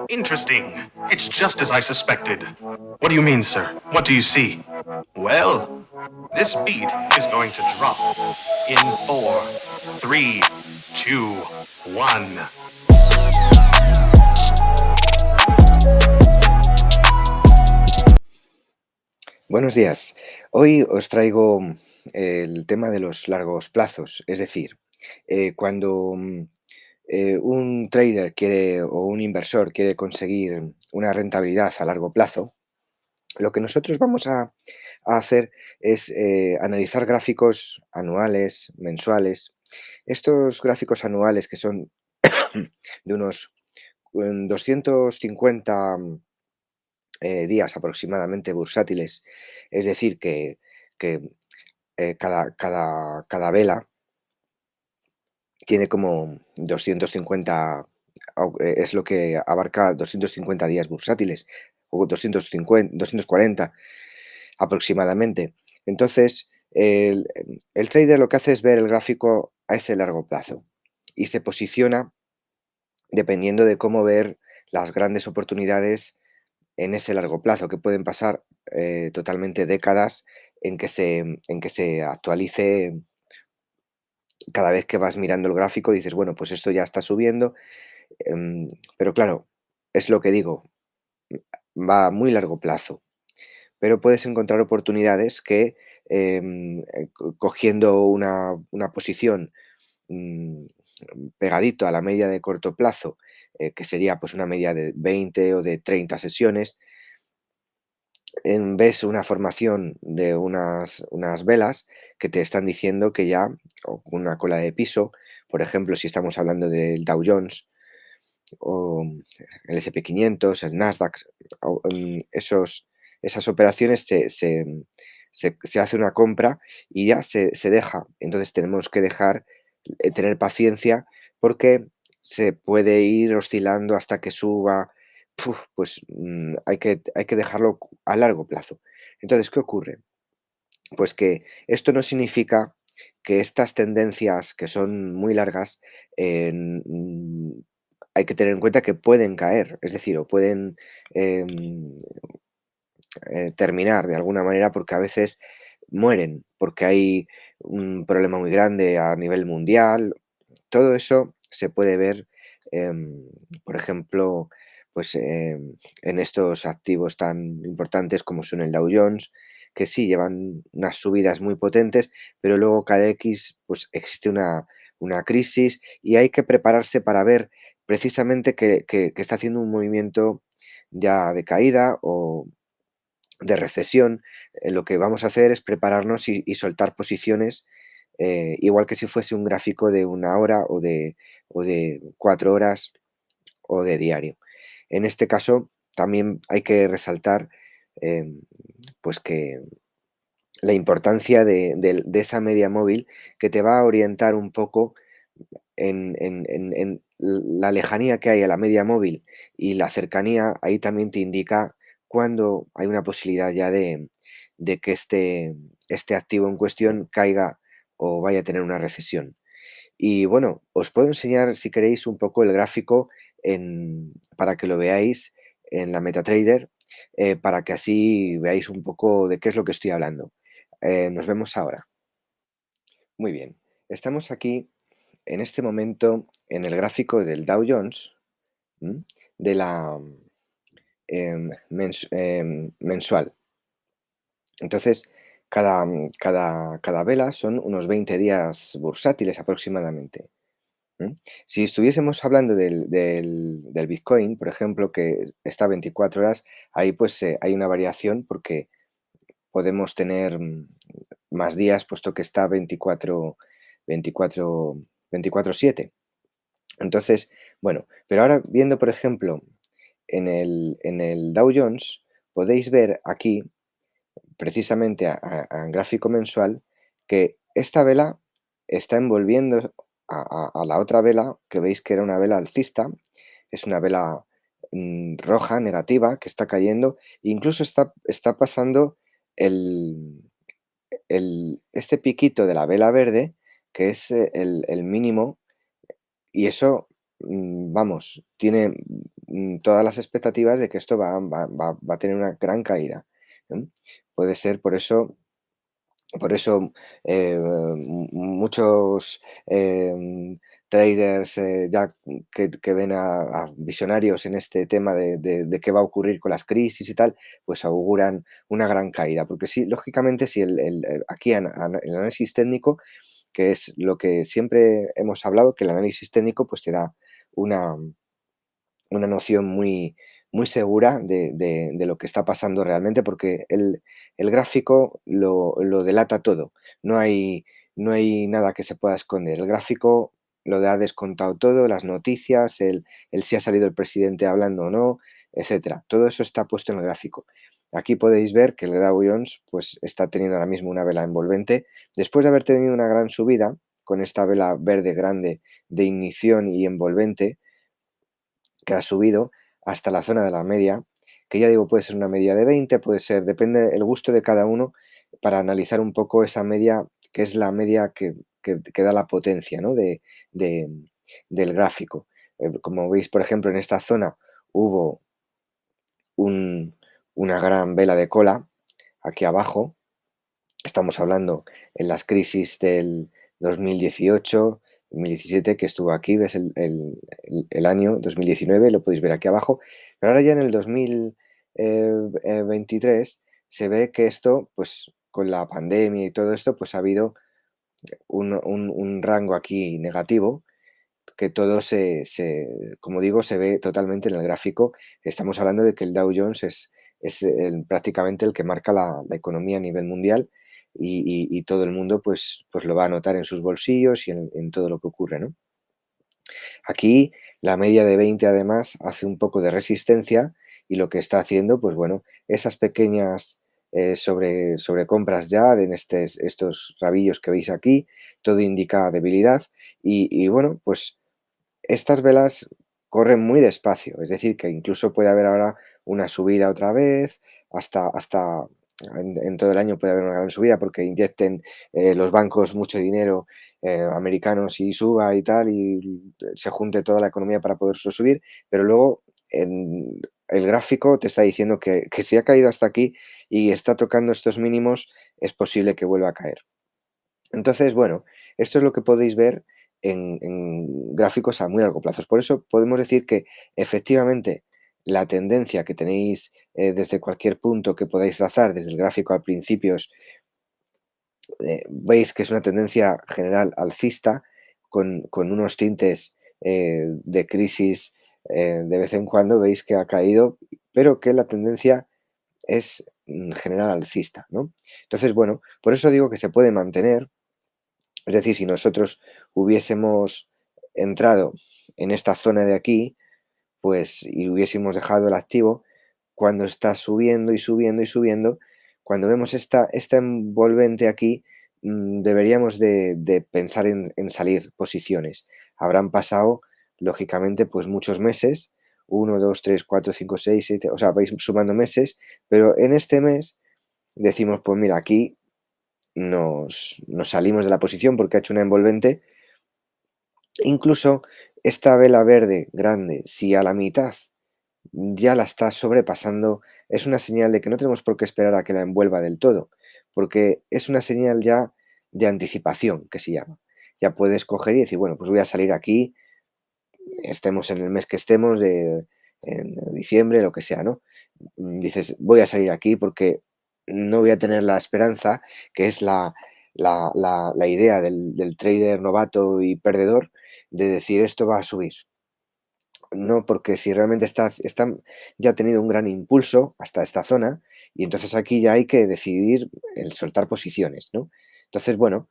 Interesting. It's just as I suspected. What do you mean, sir? What do you see? Well, this beat is going to drop in 4, 3, 2, 1. Buenos días. Hoy os traigo el tema de los largos plazos, es decir, cuando un trader quiere o un inversor quiere conseguir una rentabilidad a largo plazo, lo que nosotros vamos a hacer es analizar gráficos anuales, mensuales. Estos gráficos anuales que son de unos 250 días aproximadamente bursátiles, es decir, que cada vela tiene como 250, es lo que abarca 250 días bursátiles, o 250, 240 aproximadamente. Entonces, el trader lo que hace es ver el gráfico a ese largo plazo y se posiciona dependiendo de cómo ver las grandes oportunidades en ese largo plazo, que pueden pasar totalmente décadas en que se actualice. Cada vez que vas mirando el gráfico dices, bueno, pues esto ya está subiendo, em, pero claro, es lo que digo, va a muy largo plazo, pero puedes encontrar oportunidades que cogiendo una posición mm, pegadito a la media de corto plazo, que sería pues una media de 20 o de 30 sesiones, ves una formación de unas velas que te están diciendo que ya, o una cola de piso, por ejemplo, si estamos hablando del Dow Jones o el S&P 500, el Nasdaq, esas operaciones se hace una compra y ya se deja. Entonces tenemos que tener paciencia porque se puede ir oscilando hasta que suba. Pues hay que dejarlo a largo plazo. Entonces, ¿qué ocurre? Pues que esto no significa que estas tendencias que son muy largas, hay que tener en cuenta que pueden caer, es decir, o pueden em, terminar de alguna manera porque a veces mueren, porque hay un problema muy grande a nivel mundial. Todo eso se puede ver, por ejemplo, pues en estos activos tan importantes como son el Dow Jones, que sí llevan unas subidas muy potentes, pero luego cada X pues existe una crisis y hay que prepararse para ver precisamente que está haciendo un movimiento ya de caída o de recesión. Lo que vamos a hacer es prepararnos y soltar posiciones, igual que si fuese un gráfico de 1 hora o de 4 horas o de diario. En este caso, también hay que resaltar em, pues que la importancia de esa media móvil que te va a orientar un poco en la lejanía que hay a la media móvil y la cercanía, ahí también te indica cuándo hay una posibilidad ya de que este activo en cuestión caiga o vaya a tener una recesión. Y bueno, os puedo enseñar, si queréis, un poco el gráfico para que lo veáis en la MetaTrader, para que así veáis un poco de qué es lo que estoy hablando. Nos vemos ahora. Muy bien, estamos aquí en este momento en el gráfico del Dow Jones, ¿m? de la mensual. Entonces, cada vela son unos 20 días bursátiles aproximadamente. ¿M? Si estuviésemos hablando del Bitcoin, por ejemplo, que está 24 horas, ahí pues hay una variación porque podemos tener más días, puesto que está 24, 24/7. Entonces, bueno, pero ahora viendo, por ejemplo, en el Dow Jones, podéis ver aquí, precisamente en gráfico mensual, que esta vela está envolviendo a la otra vela, que veis que era una vela alcista, es una vela roja, negativa, que está cayendo, e incluso está pasando el, este piquito de la vela verde, que es el mínimo, y eso, vamos, tiene todas las expectativas de que esto va a tener una gran caída, ¿no? Puede ser por eso, muchos, traders, ya que ven a visionarios en este tema de qué va a ocurrir con las crisis y tal, pues auguran una gran caída. Porque sí, lógicamente, si aquí el análisis técnico, que es lo que siempre hemos hablado, que el análisis técnico, pues te da una una noción muy segura de lo que está pasando realmente, porque el gráfico lo delata todo. No hay, no hay nada que se pueda esconder. El gráfico lo ha descontado todo, las noticias, el si ha salido el presidente hablando o no, etcétera. Todo eso está puesto en el gráfico. Aquí podéis ver que el Dow Jones pues, está teniendo ahora mismo una vela envolvente. Después de haber tenido una gran subida, con esta vela verde grande de ignición y envolvente, que ha subido hasta la zona de la media, que ya digo, puede ser una media de 20, puede ser, depende el gusto de cada uno para analizar un poco esa media, que es la media que da la potencia, ¿no? de- del gráfico. Como veis, por ejemplo, en esta zona hubo un- una gran vela de cola aquí abajo. Estamos hablando en las crisis del 2018, 2017, que estuvo aquí, ves el año 2019, lo podéis ver aquí abajo, pero ahora ya en el 2023 se ve que esto, pues con la pandemia y todo esto, pues ha habido un rango aquí negativo, que todo como digo, se ve totalmente en el gráfico. Estamos hablando de que el Dow Jones es prácticamente el que marca la economía a nivel mundial y todo el mundo pues lo va a notar en sus bolsillos y en todo lo que ocurre, ¿no? Aquí la media de 20 además hace un poco de resistencia y lo que está haciendo, pues bueno, esas pequeñas sobrecompras ya en estos rabillos que veis aquí, todo indica debilidad y bueno, pues estas velas corren muy despacio, es decir, que incluso puede haber ahora una subida otra vez, hasta en todo el año puede haber una gran subida porque inyecten los bancos mucho dinero americanos y suba y tal, y se junte toda la economía para poderlo subir, pero luego el gráfico te está diciendo que si ha caído hasta aquí y está tocando estos mínimos, es posible que vuelva a caer. Entonces, bueno, esto es lo que podéis ver en gráficos a muy largo plazo. Por eso podemos decir que efectivamente la tendencia que tenéis desde cualquier punto que podáis trazar, desde el gráfico al principios, veis que es una tendencia general alcista con unos tintes de crisis de vez en cuando, veis que ha caído, pero que la tendencia es general alcista, ¿no? Entonces, bueno, por eso digo que se puede mantener, es decir, si nosotros hubiésemos entrado en esta zona de aquí, pues y hubiésemos dejado el activo, cuando está subiendo y subiendo y subiendo, cuando vemos esta envolvente aquí, deberíamos de pensar en salir posiciones. Habrán pasado, lógicamente, pues muchos meses, 1, 2, 3, 4, 5, 6, 7, o sea, vais sumando meses, pero en este mes decimos, pues mira, aquí nos salimos de la posición porque ha hecho una envolvente. Incluso esta vela verde grande, si a la mitad ya la está sobrepasando, es una señal de que no tenemos por qué esperar a que la envuelva del todo, porque es una señal ya de anticipación, que se llama. Ya puedes coger y decir, bueno, pues voy a salir aquí, estemos en el mes que estemos, en diciembre, lo que sea, ¿no? Dices, voy a salir aquí porque no voy a tener la esperanza, que es la idea del trader novato y perdedor, de decir esto va a subir. No, porque si realmente ya ha tenido un gran impulso hasta esta zona, y entonces aquí ya hay que decidir el soltar posiciones, ¿no? Entonces, bueno,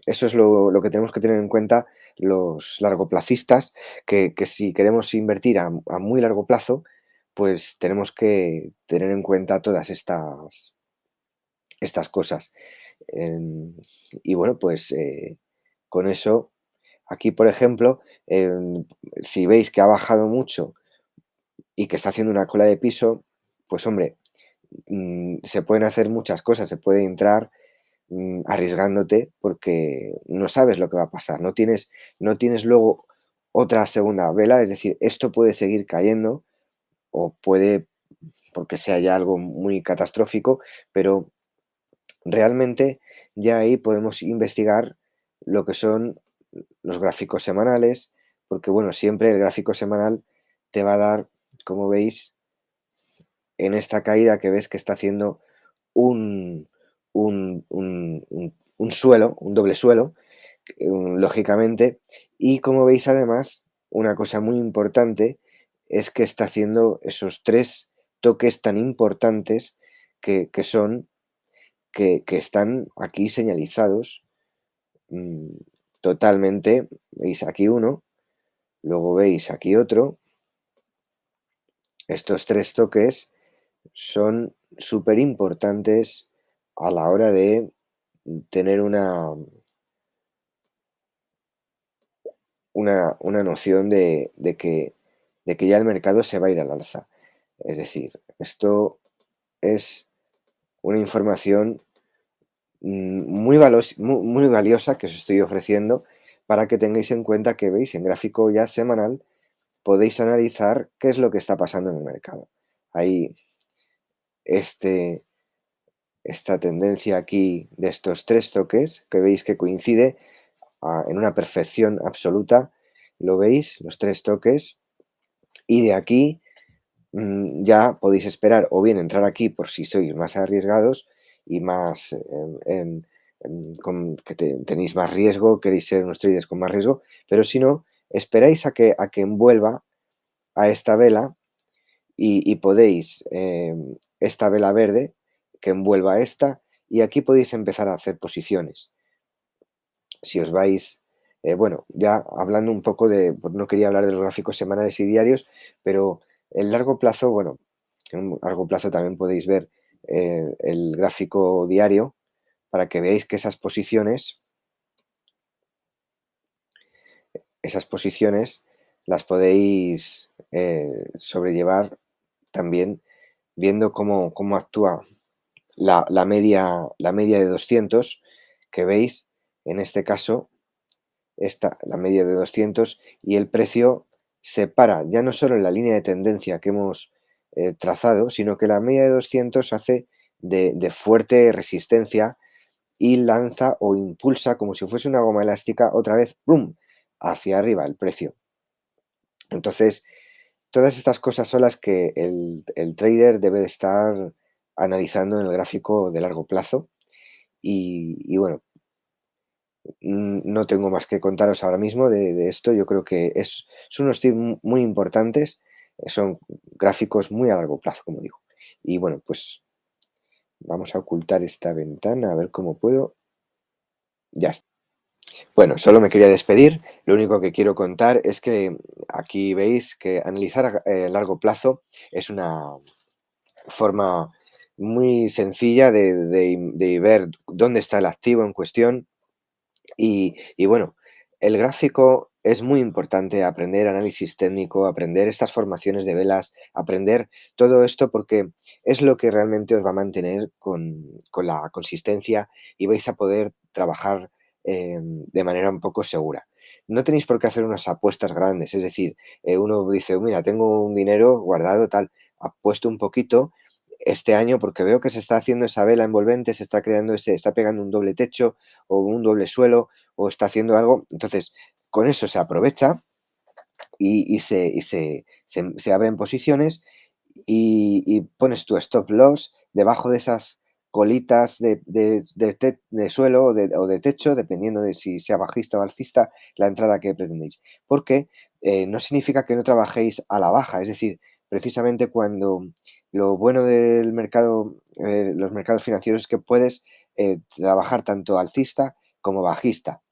eso es lo que tenemos que tener en cuenta los largoplacistas, que si queremos invertir a muy largo plazo, pues tenemos que tener en cuenta todas estas cosas. Em, y bueno, pues con eso, aquí, por ejemplo, si veis que ha bajado mucho y que está haciendo una cola de piso, pues hombre, se pueden hacer muchas cosas, se puede entrar arriesgándote porque no sabes lo que va a pasar, no tienes luego otra segunda vela, es decir, esto puede seguir cayendo o puede, porque sea ya algo muy catastrófico, pero realmente ya ahí podemos investigar lo que son los gráficos semanales, porque bueno, siempre el gráfico semanal te va a dar, como veis, en esta caída que ves que está haciendo un, un suelo, un doble suelo, lógicamente, y como veis además, una cosa muy importante es que está haciendo esos tres toques tan importantes que son que están aquí señalizados mm, totalmente. Veis aquí uno, luego veis aquí otro. Estos tres toques son súper importantes a la hora de tener una noción de que ya el mercado se va a ir al alza. Es decir, esto es una información muy valiosa que os estoy ofreciendo para que tengáis en cuenta que veis en gráfico ya semanal podéis analizar qué es lo que está pasando en el mercado. Hay este, esta tendencia aquí de estos tres toques que veis que coincide en una perfección absoluta. Lo veis, los tres toques, y de aquí ya podéis esperar o bien entrar aquí por si sois más arriesgados y más tenéis más riesgo, queréis ser unos traders con más riesgo, pero si no, esperáis a que envuelva a esta vela y podéis, esta vela verde que envuelva a esta, y aquí podéis empezar a hacer posiciones. Si os vais, bueno, ya hablando un poco de, pues no quería hablar de los gráficos semanales y diarios, pero el largo plazo, bueno, en un largo plazo también podéis ver el gráfico diario para que veáis que esas posiciones las podéis sobrellevar también viendo cómo actúa la media de 200 que veis, en este caso, esta, la media de 200, y el precio se para ya no solo en la línea de tendencia que hemos trazado, sino que la media de 200 hace de fuerte resistencia y lanza o impulsa como si fuese una goma elástica otra vez, ¡brum!, hacia arriba el precio. Entonces, todas estas cosas son las que el trader debe de estar analizando en el gráfico de largo plazo y bueno, no tengo más que contaros ahora mismo de esto. Yo creo que son unos tips muy importantes, son gráficos muy a largo plazo, como digo. Y bueno, pues vamos a ocultar esta ventana, a ver cómo puedo. Ya está. Bueno, solo me quería despedir. Lo único que quiero contar es que aquí veis que analizar a largo plazo es una forma muy sencilla de ver dónde está el activo en cuestión. Y bueno, el gráfico es muy importante aprender análisis técnico, aprender estas formaciones de velas, aprender todo esto porque es lo que realmente os va a mantener con la consistencia y vais a poder trabajar de manera un poco segura. No tenéis por qué hacer unas apuestas grandes, es decir, uno dice, mira, tengo un dinero guardado, tal, apuesto un poquito este año porque veo que se está haciendo esa vela envolvente, se está creando está pegando un doble techo o un doble suelo o está haciendo algo. Entonces, con eso se aprovecha se abren posiciones y pones tu stop loss debajo de esas colitas de suelo o de techo, dependiendo de si sea bajista o alcista, la entrada que pretendéis. Porque no significa que no trabajéis a la baja, es decir, precisamente cuando lo bueno del mercado, los mercados financieros es que puedes trabajar tanto alcista como bajista.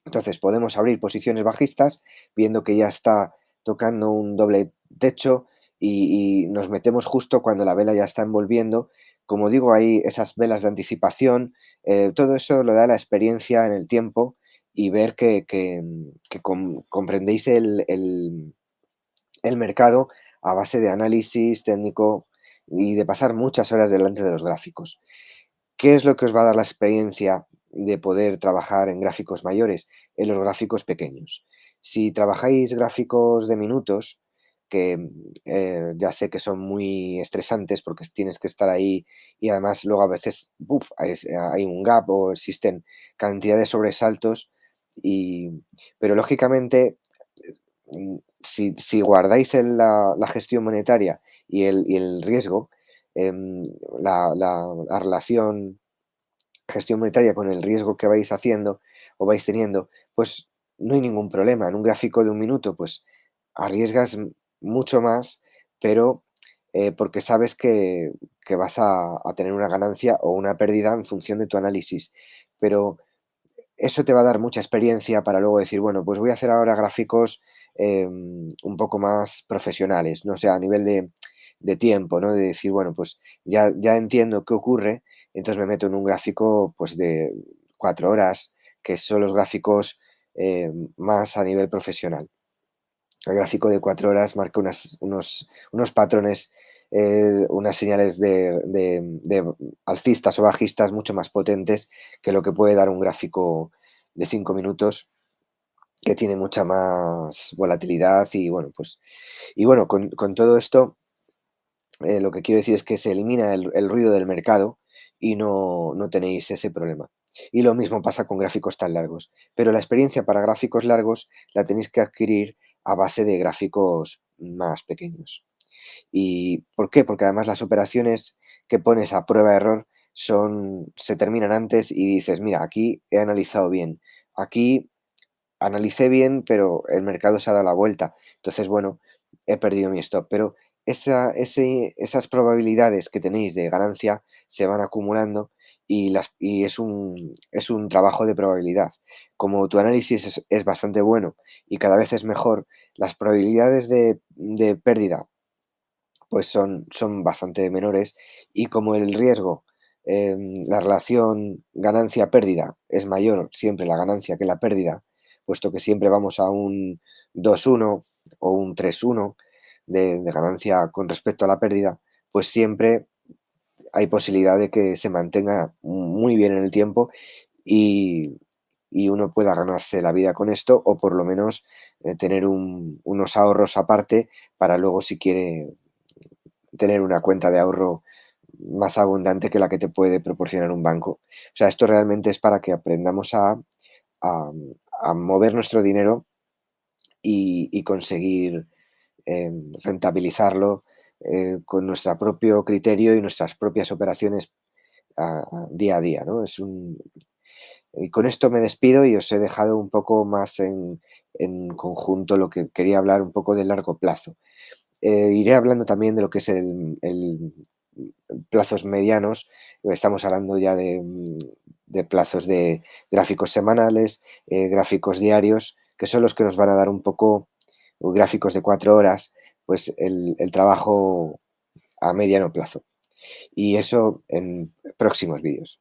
Entonces podemos abrir posiciones bajistas viendo que ya está tocando un doble techo y nos metemos justo cuando la vela ya está envolviendo. Como digo, hay esas velas de anticipación, todo eso lo da la experiencia en el tiempo y ver que comprendéis el mercado a base de análisis técnico y de pasar muchas horas delante de los gráficos. ¿Qué es lo que os va a dar la experiencia de poder trabajar en gráficos mayores? En los gráficos pequeños. Si trabajáis gráficos de minutos, que ya sé que son muy estresantes porque tienes que estar ahí y además luego a veces hay un gap o existen cantidad de sobresaltos, y, pero lógicamente si guardáis la gestión monetaria y el riesgo, em, la relación gestión monetaria con el riesgo que vais haciendo o vais teniendo, pues no hay ningún problema. En un gráfico de un minuto, pues arriesgas mucho más, pero porque sabes que vas a tener una ganancia o una pérdida en función de tu análisis. Pero eso te va a dar mucha experiencia para luego decir, bueno, pues voy a hacer ahora gráficos un poco más profesionales, no sé, a nivel de tiempo, ¿no? De decir, bueno, pues ya entiendo qué ocurre, entonces me meto en un gráfico pues de 4 horas, que son los gráficos más a nivel profesional. El gráfico de 4 horas marca unos patrones, unas señales de alcistas o bajistas mucho más potentes que lo que puede dar un gráfico de 5 minutos, que tiene mucha más volatilidad y bueno, pues y bueno, con todo esto, lo que quiero decir es que se elimina el ruido del mercado y no tenéis ese problema. Y lo mismo pasa con gráficos tan largos, pero la experiencia para gráficos largos la tenéis que adquirir a base de gráficos más pequeños. ¿Y por qué? Porque además las operaciones que pones a prueba de error se terminan antes y dices, mira, aquí he analizado bien, aquí analicé bien, pero el mercado se ha dado la vuelta. Entonces, bueno, he perdido mi stop. Pero esas probabilidades que tenéis de ganancia se van acumulando y es un trabajo de probabilidad. Como tu análisis es bastante bueno y cada vez es mejor, las probabilidades de pérdida pues son bastante menores, y como el riesgo, la relación ganancia-pérdida es mayor siempre la ganancia que la pérdida, puesto que siempre vamos a un 2-1 o un 3-1 de ganancia con respecto a la pérdida, pues siempre hay posibilidad de que se mantenga muy bien en el tiempo y, y uno pueda ganarse la vida con esto, o por lo menos tener unos ahorros aparte para luego, si quiere, tener una cuenta de ahorro más abundante que la que te puede proporcionar un banco. O sea, esto realmente es para que aprendamos a, a mover nuestro dinero y conseguir rentabilizarlo con nuestro propio criterio y nuestras propias operaciones día a día, ¿no? Y con esto me despido y os he dejado un poco más en conjunto lo que quería hablar un poco del largo plazo. Iré hablando también de lo que es el plazos medianos, estamos hablando ya de plazos de gráficos semanales, gráficos diarios, que son los que nos van a dar un poco, o gráficos de 4 horas, pues el trabajo a mediano plazo. Y eso en próximos vídeos.